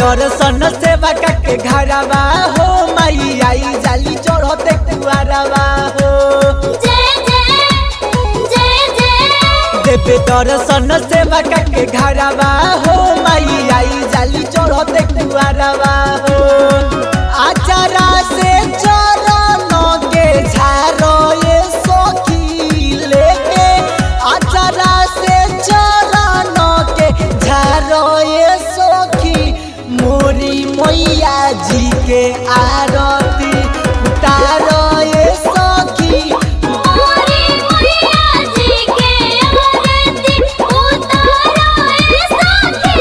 दर्शन सेवा के घरवा हो माई आई जाली चढ़ते कुआरवा हो देवे दर्शन सेवा के घरवा हो माई आई जाली चढ़ते कुआरवा हो आचारा से चरण के झारो ये सखी लेके आचारा से चरण के झारो ये सखी मोरी मैया जी के आरती उतारो ये सखी मोरी मैया जी के आरती उतारो ये सखी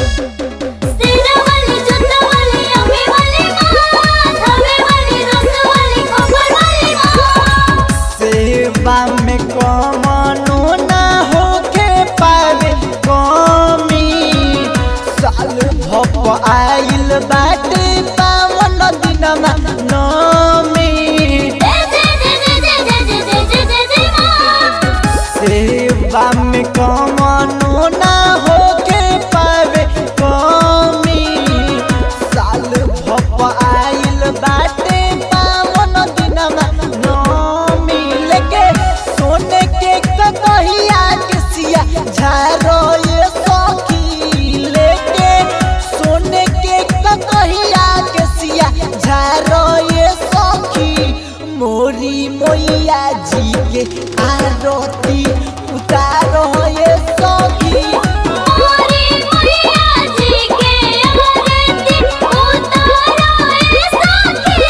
तेरा वाली जुत्ता वाली अम्मी वाली माँ धावे वाली रस वाली खबर वाली माँ सेवा में कमनो ना होके पावे कमी साल भप आइल बाटे पावन दिनमा नमी सेवा में कमनो ना होके पावे कमी साल भप आइल बाटे पावन दिनमा नमी लेके सोने के कहिया के सिया झारो ये सखी लेके सोने के कहिया के सिया झारो ये सखी मोरी मैया जी के आरती उतारो ये सखी मोरी मैया जी के आरती उतारो ये सखी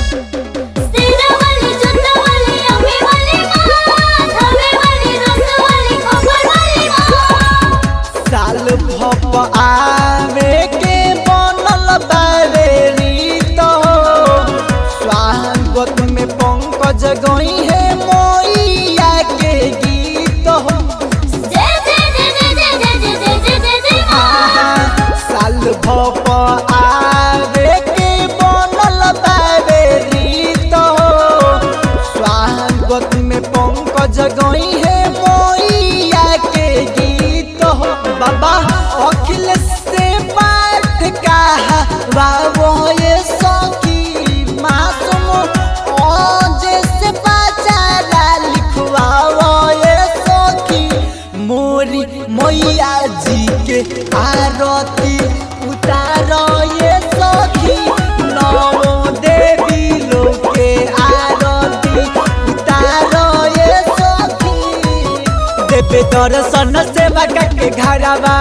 तेरा वाली जुत्ता वाली अम्मी वाली माँ धावे वाली रस वाली खबर वाली माँ साल भप आवे के बनल बारे रीत स्वागत में पंकज गई है मैया के गीत साल भप आवे के बनल बारे रीत स्वागत में पंकज गई है मैया के गीत बाबा अखिल से पाठ कहा बाबो ये सखी मासूम जैसे बाचारा लिखवाओ ये सखी मोरी मैया जी के आरती उतारो ये सखी नौ देवी लोग के आरती उतारो ये सखी देवे दर्शन सेवा के घरवा